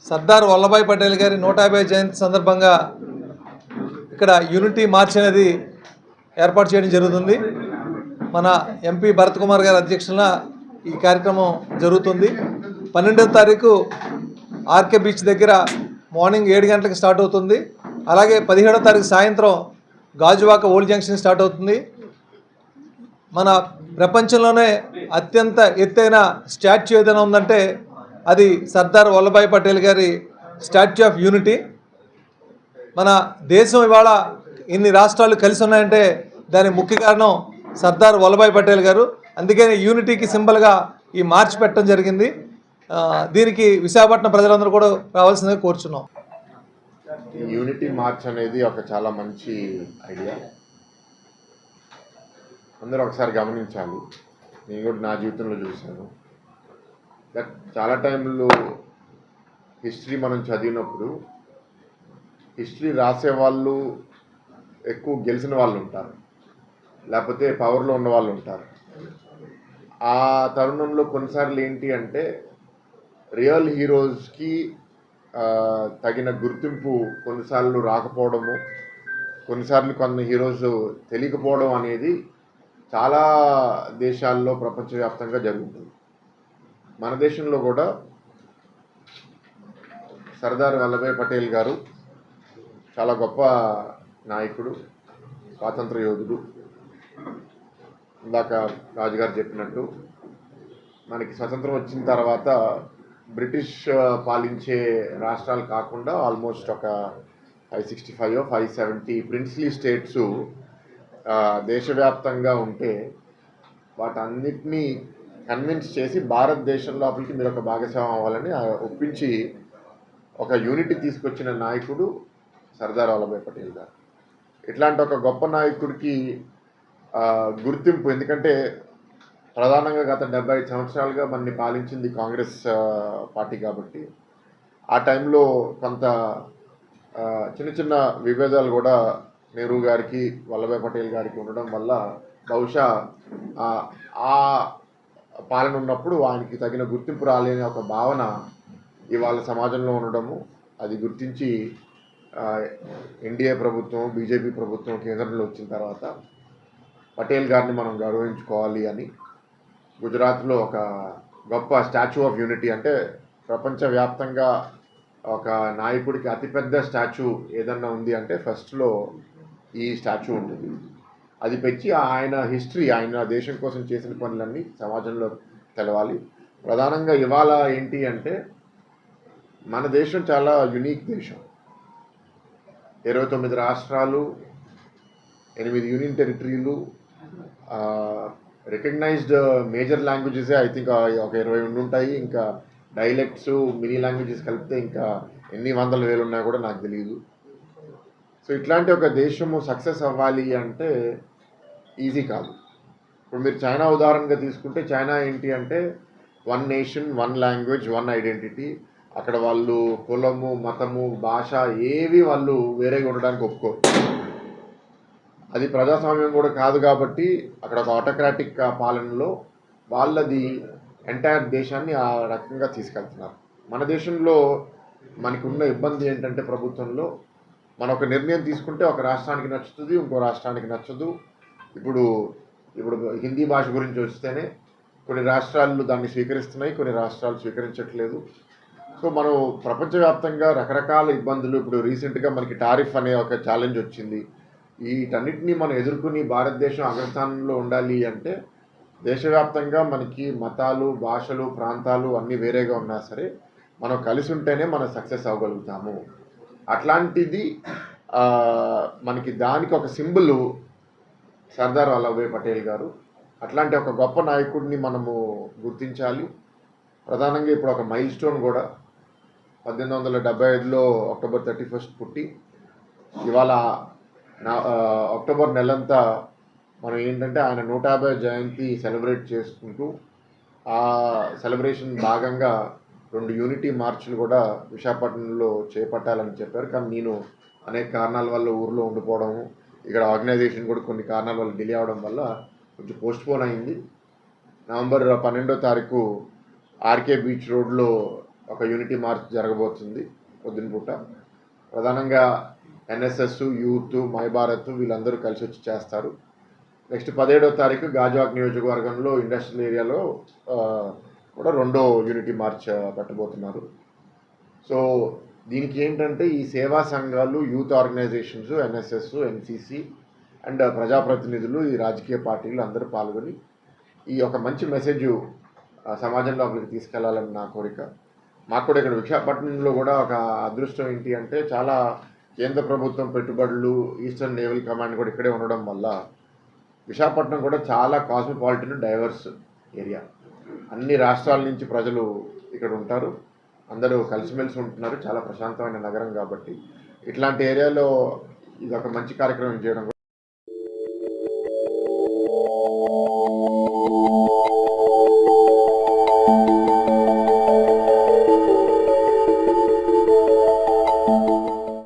సర్దార్ వల్లభాయ్ పటేల్ గారి 150వ జయంతి సందర్భంగా ఇక్కడ యూనిటీ మార్చ్ అనేది ఏర్పాటు చేయడం జరుగుతుంది. మన ఎంపీ భరత్ కుమార్ గారి అధ్యక్షతన ఈ కార్యక్రమం జరుగుతుంది. 12వ తారీఖు ఆర్కే బీచ్ దగ్గర మార్నింగ్ 7 గంటలకు స్టార్ట్ అవుతుంది. అలాగే 17వ తారీఖు సాయంత్రం గాజువాక ఓల్డ్ జంక్షన్ స్టార్ట్ అవుతుంది. మన ప్రపంచంలోనే అత్యంత ఎత్తైన స్టాచ్యూ ఏదైనా ఉందంటే అది సర్దార్ వల్లభాయ్ పటేల్ గారి స్టాచ్యూ ఆఫ్ యూనిటీ. మన దేశం ఇవాళ ఇన్ని రాష్ట్రాలు కలిసి ఉన్నాయంటే దానికి ముఖ్య కారణం సర్దార్ వల్లభాయ్ పటేల్ గారు. అందుకని యూనిటీకి సింబల్గా ఈ మార్చ్ పెట్టడం జరిగింది. దీనికి విశాఖపట్నం ప్రజలందరూ కూడా రావాల్సిందిగా కోరుచున్నాం. యూనిటీ మార్చ్ అనేది ఒక చాలా మంచి ఐడియా. అందరూ ఒకసారి గమనించాలి. నేను కూడా నా జీవితంలో చూశాను. చాలా టైంలో హిస్టరీ మనం చదివినప్పుడు హిస్టరీ రాసేవాళ్ళు ఎక్కువ గెలిచిన వాళ్ళు ఉంటారు, లేకపోతే పవర్లో ఉన్న వాళ్ళు ఉంటారు. ఆ తరుణంలో కొన్నిసార్లు ఏంటి అంటే రియల్ హీరోస్కి తగిన గుర్తింపు కొన్నిసార్లు రాకపోవడము, కొన్నిసార్లు కొన్ని హీరోస్ తెలియకపోవడం అనేది చాలా దేశాల్లో ప్రపంచవ్యాప్తంగా జరుగుతుంది. మన దేశంలో కూడా సర్దార్ వల్లభాయ్ పటేల్ గారు చాలా గొప్ప నాయకుడు, స్వాతంత్ర యోధుడు. ఇందాక రాజుగారు చెప్పినట్టు మనకి స్వతంత్రం వచ్చిన తర్వాత బ్రిటిష్ పాలించే రాష్ట్రాలు కాకుండా ఆల్మోస్ట్ ఒక 565 570 ప్రిన్స్లీ స్టేట్స్ దేశవ్యాప్తంగా ఉంటే వాటన్నిటినీ కన్విన్స్ చేసి భారతదేశం లోపలికి మీరు ఒక భాగస్వామ్యం అవ్వాలని ఒప్పించి ఒక యూనిటీ తీసుకొచ్చిన నాయకుడు సర్దార్ వల్లభాయ్ పటేల్ గారు. ఇట్లాంటి ఒక గొప్ప నాయకుడికి గుర్తింపు, ఎందుకంటే ప్రధానంగా గత 75 సంవత్సరాలుగా మనని పాలించింది కాంగ్రెస్ పార్టీ కాబట్టి ఆ టైంలో కొంత చిన్న చిన్న విభేదాలు కూడా నెహ్రూ గారికి వల్లభాయ్ పటేల్ గారికి ఉండడం వల్ల బహుశా ఆ పాలన ఉన్నప్పుడు ఆయనకి తగిన గుర్తింపు రాలేని ఒక భావన ఇవాళ సమాజంలో ఉండడము, అది గుర్తించి ఎన్డీఏ ప్రభుత్వం, బీజేపీ ప్రభుత్వం కేంద్రంలో వచ్చిన తర్వాత పటేల్ గారిని మనం గౌరవించుకోవాలి అని గుజరాత్లో ఒక గొప్ప స్టాచ్యూ ఆఫ్ యూనిటీ, అంటే ప్రపంచవ్యాప్తంగా ఒక నాయకుడికి అతిపెద్ద స్టాచ్యూ ఏదన్నా ఉంది అంటే ఫస్ట్లో ఈ స్టాచ్యూ ఉంటుంది. అది పెంచి ఆయన హిస్టరీ, ఆయన దేశం కోసం చేసిన పనులన్నీ సమాజంలో తెలవాలి. ప్రధానంగా ఇవాళ ఏంటి అంటే మన దేశం చాలా యునీక్ దేశం. 29 రాష్ట్రాలు, 8 యూనియన్ టెరిటరీలు, రికగ్నైజ్డ్ మేజర్ లాంగ్వేజెసే ఐ థింక్ ఒక 20 ఉంటాయి. ఇంకా డైలెక్ట్స్, మినీ లాంగ్వేజెస్ కలిపితే ఇంకా ఎన్ని వందల వేలు ఉన్నాయో కూడా నాకు తెలియదు. సో ఇట్లాంటి ఒక దేశము సక్సెస్ అవ్వాలి అంటే ఈజీ కాదు. ఇప్పుడు మీరు చైనా ఉదాహరణగా తీసుకుంటే చైనా ఏంటి అంటే 1 నేషన్ 1 లాంగ్వేజ్ 1 ఐడెంటిటీ. అక్కడ వాళ్ళు కులము, మతము, భాష ఏవి వాళ్ళు వేరేగా ఉండడానికి ఒప్పుకోరు. అది ప్రజాస్వామ్యం కూడా కాదు కాబట్టి అక్కడ ఒక ఆటోక్రాటిక్ పాలనలో వాళ్ళది ఎంటైర్ దేశాన్ని ఆ రకంగా తీసుకెళ్తున్నారు. మన దేశంలో మనకు ఉన్న ఇబ్బంది ఏంటంటే ప్రభుత్వంలో మనం ఒక నిర్ణయం తీసుకుంటే ఒక రాష్ట్రానికి నచ్చుతుంది, ఇంకో రాష్ట్రానికి నచ్చదు. ఇప్పుడు హిందీ భాష గురించి వస్తేనే కొన్ని రాష్ట్రాలు దాన్ని స్వీకరిస్తున్నాయి, కొన్ని రాష్ట్రాలు స్వీకరించట్లేదు. సో మనం ప్రపంచవ్యాప్తంగా రకరకాల ఇబ్బందులు, ఇప్పుడు రీసెంట్గా మనకి టారిఫ్ అనే ఒక ఛాలెంజ్ వచ్చింది. వీటన్నిటినీ మనం ఎదుర్కొని భారతదేశం అగ్రస్థానంలో ఉండాలి అంటే దేశవ్యాప్తంగా మనకి మతాలు, భాషలు, ప్రాంతాలు అన్నీ వేరేగా ఉన్నా సరే మనం కలిసి ఉంటేనే మనం సక్సెస్ అవ్వగలుగుతాము. అట్లాంటిది మనకి దానికి ఒక సింబల్ సర్దార్ వల్లభాయ్ పటేల్ గారు. అట్లాంటి ఒక గొప్ప నాయకుడిని మనము గుర్తించాలి. ప్రధానంగా ఇప్పుడు ఒక మైల్ స్టోన్ కూడా 1875లో అక్టోబర్ 31 పుట్టి ఇవాళ అక్టోబర్ నెలంతా మనం ఏంటంటే ఆయన 150వ జయంతి సెలబ్రేట్ చేసుకుంటూ ఆ సెలబ్రేషన్ భాగంగా 2 యూనిటీ మార్చులు కూడా విశాఖపట్నంలో చేపట్టాలని చెప్పారు. కానీ నేను అనేక కారణాల వల్ల ఊర్లో ఉండిపోవడము, ఇక్కడ ఆర్గనైజేషన్ కూడా కొన్ని కారణాల వల్ల డిలే అవడం వల్ల కొంచెం పోస్ట్పోన్ అయింది. నవంబర్ 12వ తారీఖు ఆర్కే బీచ్ రోడ్లో ఒక యూనిటీ మార్చ్ జరగబోతుంది పొద్దున పూట. ప్రధానంగా ఎన్ఎస్ఎస్, యూత్, మై భారత్ వీళ్ళందరూ కలిసి వచ్చి చేస్తారు. నెక్స్ట్ 17వ తారీఖు గాజువాక్ నియోజకవర్గంలో ఇండస్ట్రియల్ ఏరియాలో కూడా రెండో యూనిటీ మార్చ్ పెట్టబోతున్నారు. సో దీనికి ఏంటంటే ఈ సేవా సంఘాలు, youth organisations, NSS, NCC and ప్రజాప్రతినిధులు, ఈ రాజకీయ పార్టీలు అందరూ పాల్గొని ఈ ఒక మంచి మెసేజ్ సమాజంలోకి తీసుకెళ్లాలని నా కోరిక. మాకు కూడా ఇక్కడ విశాఖపట్నంలో కూడా ఒక అదృష్టం ఏంటి అంటే చాలా కేంద్ర ప్రభుత్వం పెట్టుబడులు, ఈస్టర్న్ నేవల్ కమాండ్ కూడా ఇక్కడే ఉండడం వల్ల విశాఖపట్నం కూడా చాలా కాస్మోపాలిటన్, డైవర్స్ ఏరియా. అన్ని రాష్ట్రాల నుంచి ప్రజలు ఇక్కడ ఉంటారు, అందరూ కలిసిమెలిసి ఉంటున్నారు. చాలా ప్రశాంతమైన నగరం కాబట్టి ఇట్లాంటి ఏరియాలో ఇది ఒక మంచి కార్యక్రమం చేయడం